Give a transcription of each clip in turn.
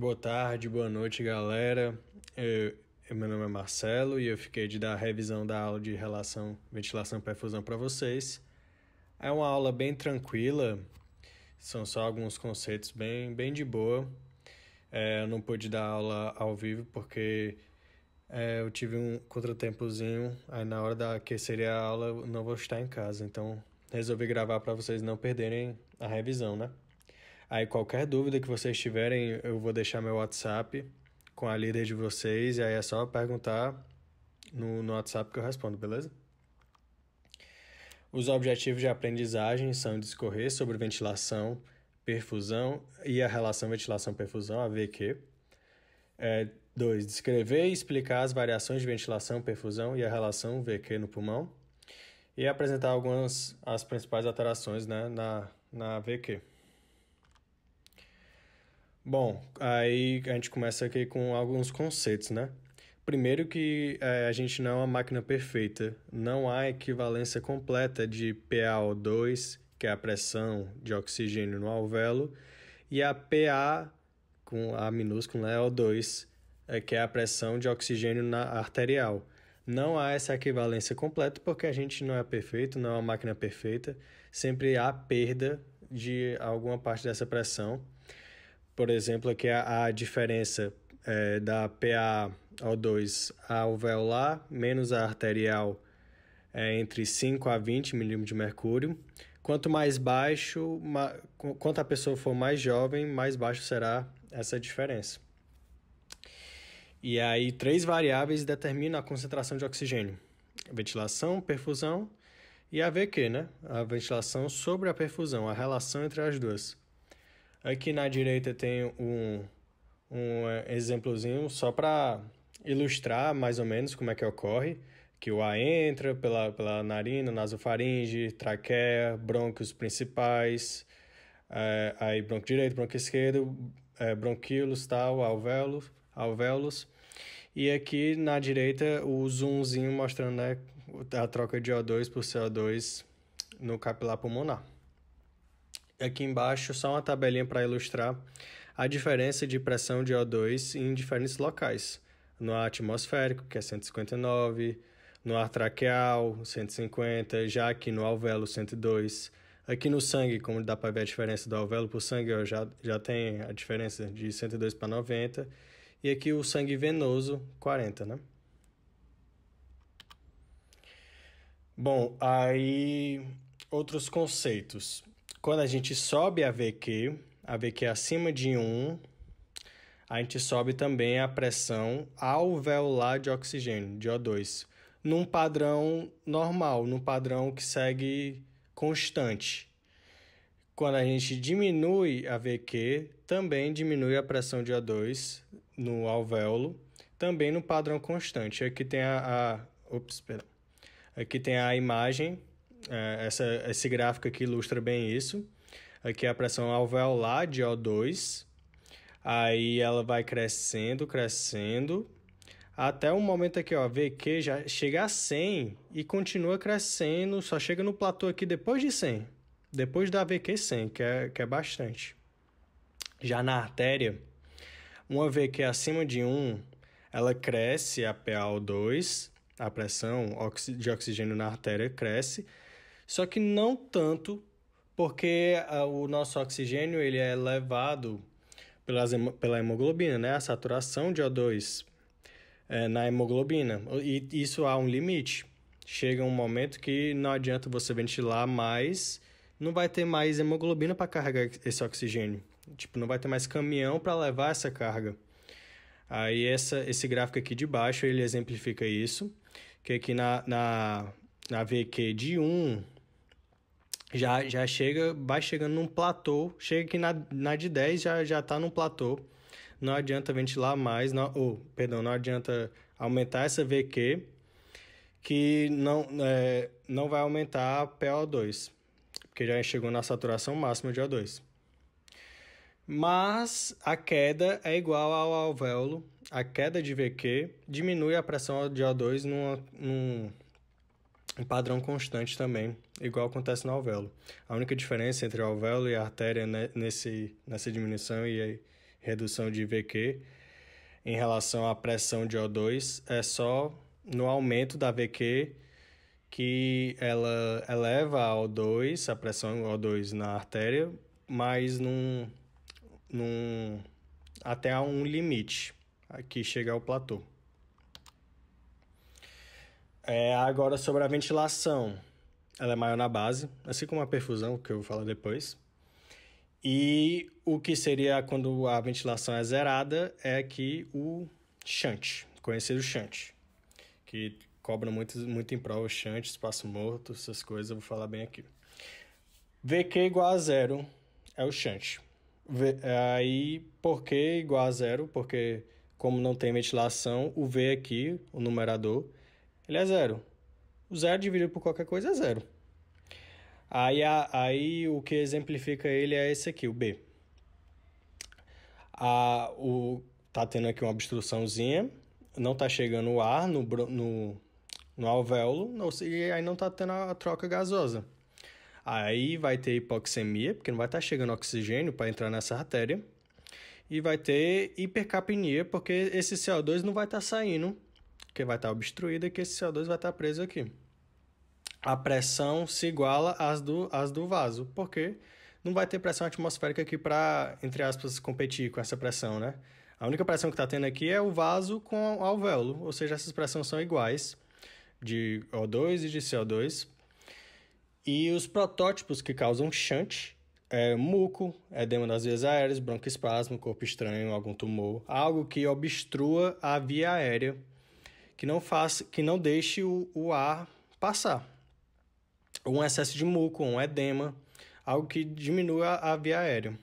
Boa tarde, boa noite, galera. Meu nome é Marcelo e eu fiquei de dar a revisão da aula de relação ventilação e perfusão para vocês. É uma aula bem tranquila, são só alguns conceitos bem de boa. Eu não pude dar aula ao vivo porque eu tive um contratempozinho, aí na hora que seria a aula eu não vou estar em casa, então resolvi gravar para vocês não perderem a revisão, né? Aí qualquer dúvida que vocês tiverem, eu vou deixar meu WhatsApp com a líder de vocês, e aí é só perguntar no WhatsApp que eu respondo, beleza? Os objetivos de aprendizagem são discorrer sobre ventilação, perfusão e a relação ventilação-perfusão, a VQ. 2. Descrever e explicar as variações de ventilação, perfusão e a relação VQ no pulmão. E apresentar as principais alterações, né, na VQ. Bom, aí a gente começa aqui com alguns conceitos, né? Primeiro que a gente não é uma máquina perfeita, não há equivalência completa de PaO2, que é a pressão de oxigênio no alvéolo, e a PA, com A minúsculo, né, O2, que é a pressão de oxigênio na arterial. Não há essa equivalência completa porque a gente não é perfeito, não é uma máquina perfeita, sempre há perda de alguma parte dessa pressão. Por exemplo, aqui a diferença da PaO2 alveolar menos a arterial é entre 5 a 20 milímetros de mercúrio. Quanto mais baixo, quanto a pessoa for mais jovem, mais baixo será essa diferença. E aí, 3 variáveis determinam a concentração de oxigênio: ventilação, perfusão e a VQ, né? A ventilação sobre a perfusão, a relação entre as duas. Aqui na direita tem um exemplozinho só para ilustrar mais ou menos como é que ocorre, que o ar entra pela narina, nasofaringe, traqueia, brônquios principais, aí brônquio direito, brônquio esquerdo, bronquíolos, tal, alvéolos. E aqui na direita o zoomzinho mostrando, né, a troca de O2 por CO2 no capilar pulmonar. Aqui embaixo só uma tabelinha para ilustrar a diferença de pressão de O2 em diferentes locais. No ar atmosférico, que é 159, no ar traqueal, 150, já aqui no alvéolo, 102. Aqui no sangue, como dá para ver a diferença do alvéolo para o sangue, já tem a diferença de 102 para 90. E aqui o sangue venoso, 40, né? Bom, aí outros conceitos. Quando a gente sobe a VQ acima de 1, a gente sobe também a pressão alveolar de oxigênio, de O2, num padrão normal, num padrão que segue constante. Quando a gente diminui a VQ, também diminui a pressão de O2 no alvéolo, também no padrão constante. Aqui tem Aqui tem a imagem. Esse gráfico aqui ilustra bem isso. Aqui é a pressão alveolar de O2. Aí ela vai crescendo, até o momento aqui, ó, VQ já chega a 100 e continua crescendo, só chega no platô aqui depois de 100. Depois da VQ 100, que é bastante. Já na artéria, uma VQ acima de 1, ela cresce a PaO2, a pressão de oxigênio na artéria cresce, só que não tanto, porque o nosso oxigênio ele é levado pela hemoglobina, né? A saturação de O2 na hemoglobina. E isso há um limite. Chega um momento que não adianta você ventilar mais, não vai ter mais hemoglobina para carregar esse oxigênio. Tipo, não vai ter mais caminhão para levar essa carga. Aí esse gráfico aqui de baixo, ele exemplifica isso, que aqui na VQ de 1, já vai chegando num platô, chega aqui na de 10 já está num platô, não adianta ventilar mais, não adianta aumentar essa VQ, que não vai aumentar a PaO2, porque já chegou na saturação máxima de O2. Mas a queda é igual ao alvéolo, a queda de VQ diminui a pressão de O2 num padrão constante também, igual acontece no alvéolo. A única diferença entre o alvéolo e a artéria nessa diminuição redução de VQ em relação à pressão de O2, é só no aumento da VQ que ela eleva a O2, a pressão O2 na artéria, mas até a um limite, aqui chega ao platô. Agora sobre a ventilação, ela é maior na base, assim como a perfusão, que eu vou falar depois. E o que seria quando a ventilação é zerada é aqui o shunt, conhecido shunt, que cobra muito em prova, shunt, espaço morto, essas coisas, eu vou falar bem aqui. VQ igual a zero é o shunt. Aí, por que igual a zero? Porque como não tem ventilação, o V aqui, o numerador, ele é zero. O zero dividido por qualquer coisa é zero. Aí o que exemplifica ele é esse aqui, o B. Tá tendo aqui uma obstruçãozinha, não tá chegando o ar no alvéolo, e aí não tá tendo a troca gasosa. Aí vai ter hipoxemia, porque não vai estar chegando oxigênio para entrar nessa artéria. E vai ter hipercapnia, porque esse CO2 não vai estar saindo, porque vai estar obstruído e que esse CO2 vai estar preso aqui. A pressão se iguala às do vaso, porque não vai ter pressão atmosférica aqui para, entre aspas, competir com essa pressão, né? A única pressão que está tendo aqui é o vaso com o alvéolo, ou seja, essas pressões são iguais, de O2 e de CO2. E os protótipos que causam shunt é muco, edema das vias aéreas, broncoespasmo, corpo estranho, algum tumor, algo que obstrua a via aérea, que não deixe o ar passar. Um excesso de muco, um edema, algo que diminua a via aérea.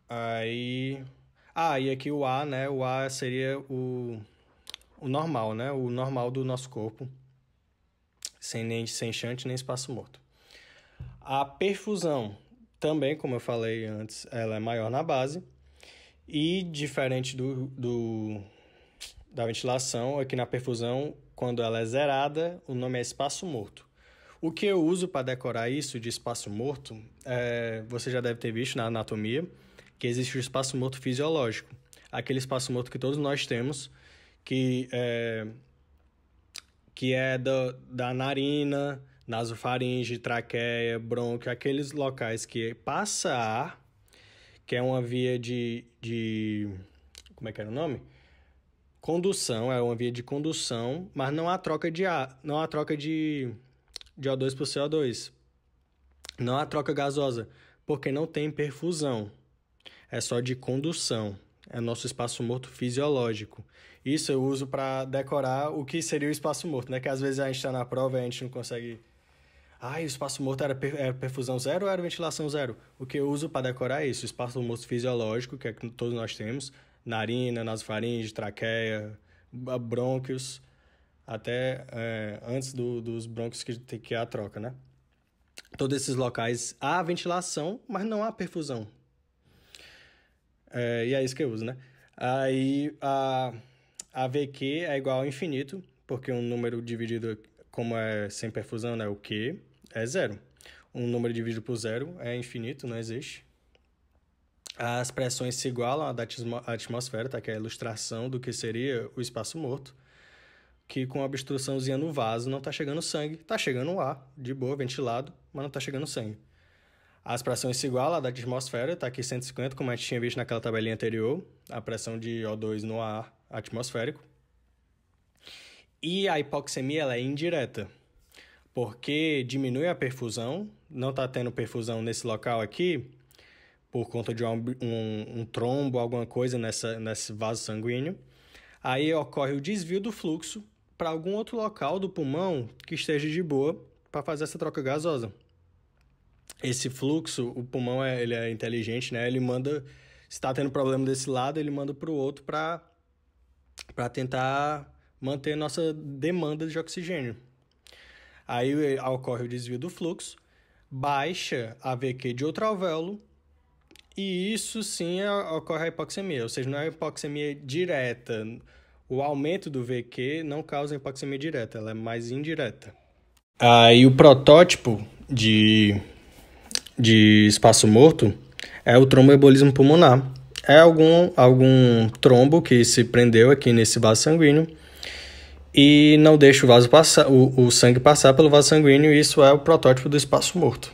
Aí... e aqui o A, né? O A seria o normal, né? O normal do nosso corpo. Sem shunt, nem espaço morto. A perfusão, também, como eu falei antes, ela é maior na base. E diferente da ventilação, aqui na perfusão, quando ela é zerada, o nome é espaço morto. O que eu uso para decorar isso de espaço morto, você já deve ter visto na anatomia, que existe o espaço morto fisiológico. Aquele espaço morto que todos nós temos, que é da narina, nasofaringe, traqueia, brônquio, aqueles locais que passa ar, que é uma via de como é que era o nome? Condução, é uma via de condução, mas não há troca de ar, não há troca de O2 por CO2. Não há troca gasosa, porque não tem perfusão. É só de condução. É nosso espaço morto fisiológico. Isso eu uso para decorar o que seria o espaço morto, né? Que às vezes a gente está na prova e a gente não consegue... o espaço morto era perfusão zero ou era ventilação zero? O que eu uso para decorar é isso, o espaço morto fisiológico, que é que todos nós temos, narina, nasofaringe, traqueia, brônquios, até antes dos brônquios que há a troca, né? Todos esses locais há ventilação, mas não há perfusão. E é isso que eu uso, né? Aí a VQ é igual ao infinito, porque um número dividido, como é sem perfusão, né? O Q é zero. Um número dividido por zero é infinito, não existe. As pressões se igualam à da atmosfera, tá? Que é a ilustração do que seria o espaço morto, que com a obstruçãozinha no vaso não está chegando sangue, está chegando ar, de boa, ventilado, mas não está chegando sangue. As pressões se igualam à da atmosfera, está aqui 150, como a gente tinha visto naquela tabelinha anterior, a pressão de O2 no ar atmosférico. E a hipoxemia ela é indireta, porque diminui a perfusão, não está tendo perfusão nesse local aqui, por conta de um trombo, alguma coisa nesse vaso sanguíneo. Aí ocorre o desvio do fluxo para algum outro local do pulmão que esteja de boa para fazer essa troca gasosa. Esse fluxo, o pulmão ele é inteligente, né? Ele manda, se está tendo problema desse lado, ele manda para o outro para tentar manter nossa demanda de oxigênio. Aí ocorre o desvio do fluxo, baixa a VQ de outro alvéolo, e isso sim ocorre a hipoxemia, ou seja, não é hipoxemia direta. O aumento do VQ não causa hipoxemia direta, ela é mais indireta. E o protótipo de espaço morto É o tromboembolismo pulmonar. É algum trombo que se prendeu aqui nesse vaso sanguíneo e não deixa o sangue passar pelo vaso sanguíneo, e isso é o protótipo do espaço morto.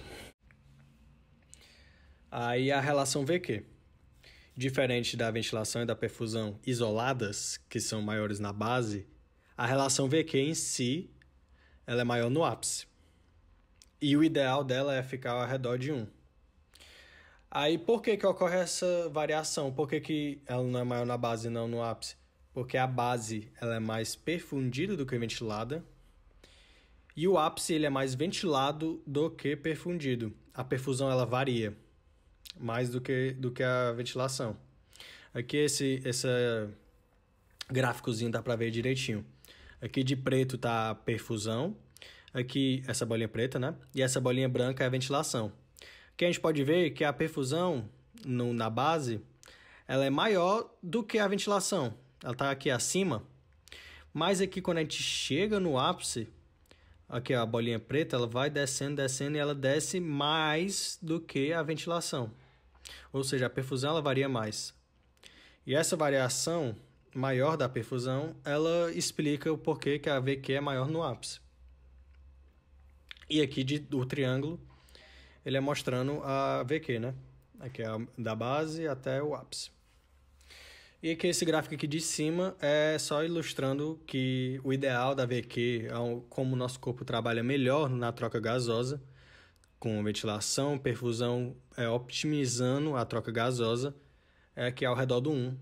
Aí a relação VQ. Diferente da ventilação e da perfusão isoladas, que são maiores na base, a relação VQ em si ela é maior no ápice. E o ideal dela é ficar ao redor de 1. Aí por que ocorre essa variação? Por que ela não é maior na base e não no ápice? Porque a base ela é mais perfundida do que ventilada e o ápice ele é mais ventilado do que perfundido. A perfusão ela varia mais do que a ventilação. Aqui esse gráficozinho dá para ver direitinho. Aqui de preto tá a perfusão, aqui essa bolinha preta, né? E essa bolinha branca é a ventilação. Aqui a gente pode ver que a perfusão na base ela é maior do que a ventilação. Ela está aqui acima, mas aqui quando a gente chega no ápice, aqui a bolinha preta, ela vai descendo e ela desce mais do que a ventilação. Ou seja, a perfusão ela varia mais. E essa variação maior da perfusão, ela explica o porquê que a VQ é maior no ápice. E aqui do triângulo, ele é mostrando a VQ, né? Aqui é da base até o ápice. E aqui esse gráfico aqui de cima é só ilustrando que o ideal da VQ, como o nosso corpo trabalha melhor na troca gasosa, com ventilação, perfusão, optimizando a troca gasosa, é aqui ao redor do 1,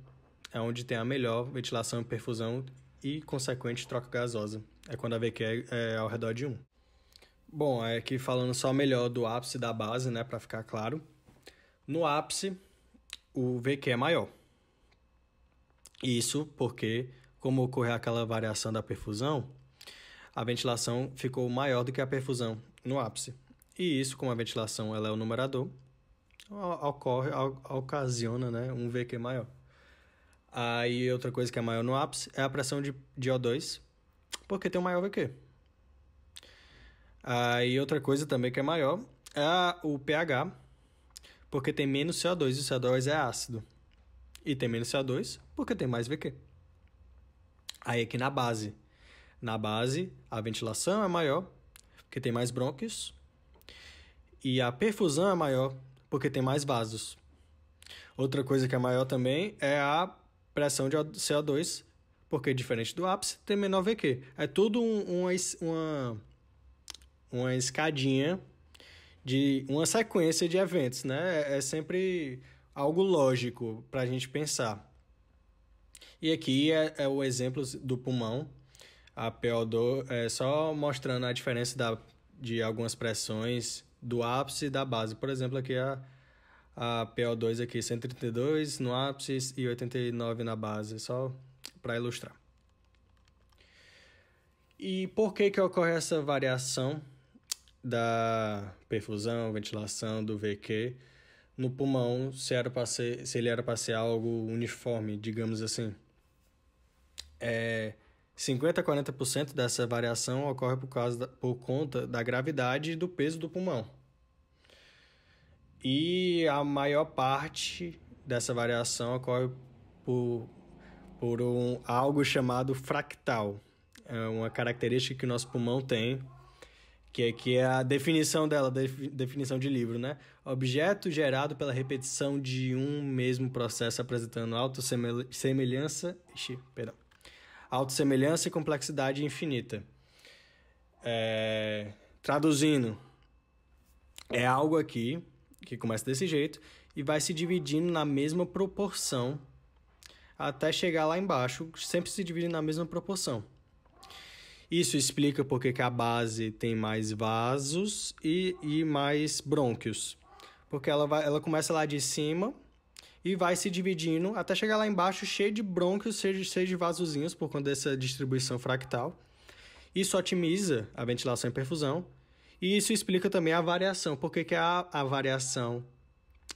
é onde tem a melhor ventilação e perfusão e consequente troca gasosa. É quando a VQ é ao redor de 1. Bom, aqui falando só melhor do ápice e da base, né, para ficar claro. No ápice, o VQ é maior. Isso porque, como ocorreu aquela variação da perfusão, a ventilação ficou maior do que a perfusão no ápice. E isso, como a ventilação ela é o numerador, ocasiona, né, um VQ maior. Aí outra coisa que é maior no ápice é a pressão de O2, porque tem um maior VQ. Aí outra coisa também que é maior é o pH, porque tem menos CO2 e o CO2 é ácido. E tem menos CO2 porque tem mais VQ. Aí aqui na base a ventilação é maior porque tem mais brônquios e a perfusão é maior porque tem mais vasos. Outra coisa que é maior também é a pressão de CO2, porque diferente do ápice tem menor VQ. É tudo uma escadinha de uma sequência de eventos, né? É sempre algo lógico para a gente pensar. E aqui é o exemplo do pulmão, a PO2, só mostrando a diferença de algumas pressões do ápice e da base. Por exemplo, aqui a PO2 aqui 132 no ápice e 89 na base, só para ilustrar. E por que ocorre essa variação da perfusão, ventilação, do VQ no pulmão, se ele era para ser algo uniforme, digamos assim? 50 a 40% dessa variação ocorre por conta da gravidade e do peso do pulmão. E a maior parte dessa variação ocorre por algo chamado fractal. É uma característica que o nosso pulmão tem, que aqui é a definição dela, definição de livro, né? Objeto gerado pela repetição de um mesmo processo apresentando autossemelhança e complexidade infinita. Traduzindo, é algo aqui que começa desse jeito e vai se dividindo na mesma proporção até chegar lá embaixo, sempre se divide na mesma proporção. Isso explica porque que a base tem mais vasos e mais brônquios. Porque ela começa lá de cima e vai se dividindo até chegar lá embaixo cheio de brônquios, cheio de vasozinhos por conta dessa distribuição fractal. Isso otimiza a ventilação e perfusão. E isso explica também a variação. Por que a variação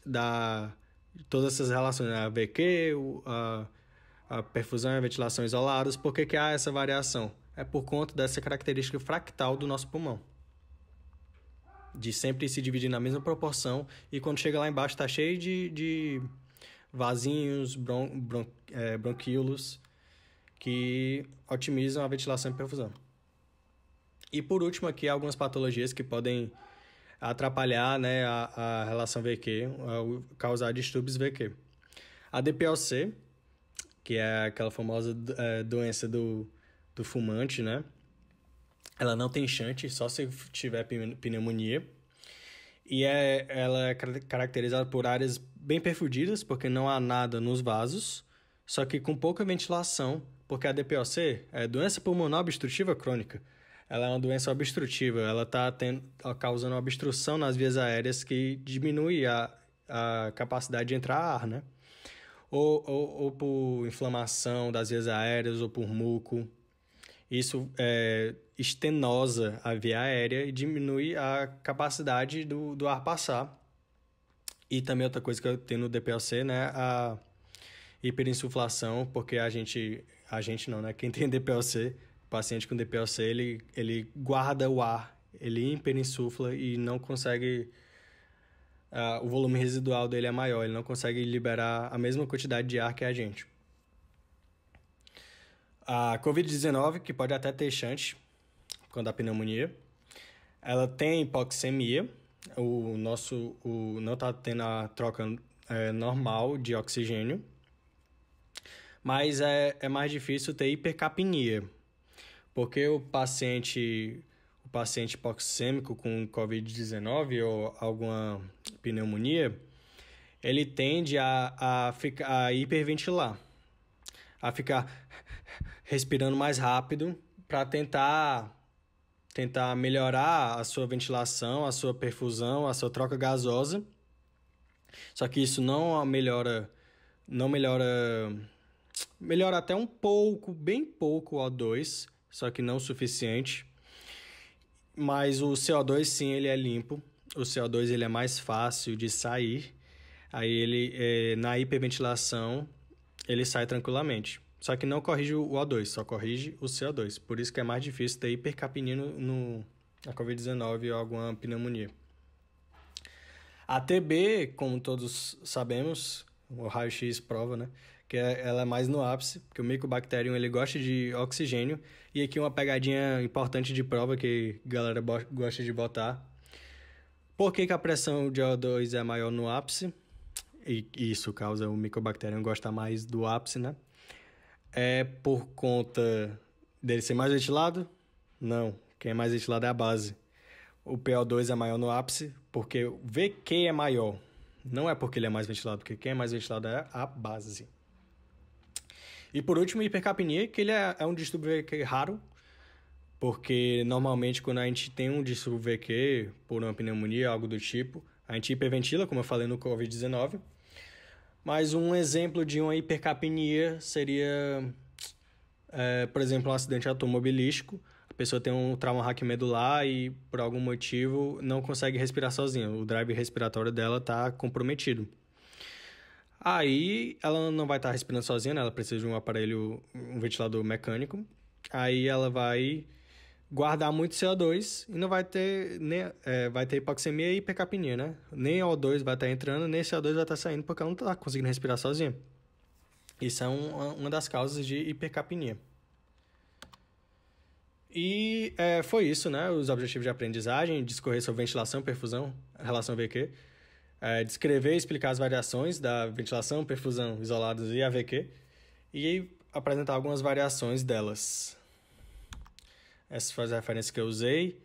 de todas essas relações, a VQ, a perfusão e a ventilação isoladas, por que há essa variação? É por conta dessa característica fractal do nosso pulmão. de sempre se dividir na mesma proporção, e quando chega lá embaixo tá cheio de vasinhos, bronquíolos, que otimizam a ventilação e perfusão. E por último aqui, algumas patologias que podem atrapalhar, né, a relação VQ, causar distúrbios VQ. A DPOC, que é aquela famosa doença do fumante, né? Ela não tem shunt, só se tiver pneumonia. E ela é caracterizada por áreas bem perfudidas, porque não há nada nos vasos, só que com pouca ventilação, porque a DPOC é doença pulmonar obstrutiva crônica. Ela é uma doença obstrutiva, ela está causando uma obstrução nas vias aéreas que diminui a capacidade de entrar ar, né? Ou por inflamação das vias aéreas, ou por muco. Isso estenosa a via aérea e diminui a capacidade do ar passar. E também outra coisa que eu tenho no DPOC, né? A hiperinsuflação, porque a gente não, né? Quem tem DPOC, o paciente com DPOC, ele guarda o ar, ele hiperinsufla e não consegue... o volume residual dele é maior, ele não consegue liberar a mesma quantidade de ar que a gente. A COVID-19, que pode até ter shunt, quando há pneumonia, ela tem hipoxemia, não está tendo a troca normal de oxigênio, mas é mais difícil ter hipercapnia, porque o paciente hipoxêmico com COVID-19 ou alguma pneumonia, ele tende a hiperventilar, a ficar respirando mais rápido para tentar melhorar a sua ventilação, a sua perfusão, a sua troca gasosa. Só que isso não melhora até um pouco, bem pouco o O2, só que não o suficiente. Mas o CO2 sim, ele é limpo. O CO2 ele é mais fácil de sair. Aí ele na hiperventilação ele sai tranquilamente. Só que não corrige o O2, só corrige o CO2. Por isso que é mais difícil ter hipercapnia na COVID-19 ou alguma pneumonia. A TB, como todos sabemos, o raio-x prova, né? Que ela é mais no ápice, porque o Mycobacterium ele gosta de oxigênio. E aqui uma pegadinha importante de prova que a galera gosta de botar. Por que a pressão de O2 é maior no ápice? E isso causa o Mycobacterium gostar mais do ápice, né? É por conta dele ser mais ventilado? Não. Quem é mais ventilado é a base. O PO2 é maior no ápice porque o VQ é maior. Não é porque ele é mais ventilado, porque quem é mais ventilado é a base. E por último, hipercapnia, que ele é um distúrbio VQ raro, porque normalmente quando a gente tem um distúrbio VQ por uma pneumonia, algo do tipo, a gente hiperventila, como eu falei no COVID-19. Mas um exemplo de uma hipercapnia seria, por exemplo, um acidente automobilístico. A pessoa tem um trauma raquimedular e, por algum motivo, não consegue respirar sozinha. O drive respiratório dela está comprometido. Aí, ela não vai estar respirando sozinha, né? Ela precisa de um aparelho, um ventilador mecânico. Aí, ela vai guardar muito CO2 e não vai ter, vai ter hipoxemia e hipercapnia, né? Nem O2 vai estar entrando, nem CO2 vai estar saindo, porque ela não está conseguindo respirar sozinha. Isso é uma das causas de hipercapnia. E foi isso, né? Os objetivos de aprendizagem: discorrer sobre ventilação, perfusão, relação VQ, descrever e explicar as variações da ventilação, perfusão isoladas e AVQ, e apresentar algumas variações delas. Essas foram as referências que eu usei.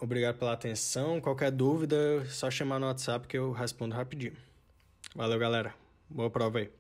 Obrigado pela atenção. Qualquer dúvida, só chamar no WhatsApp que eu respondo rapidinho. Valeu, galera. Boa prova aí.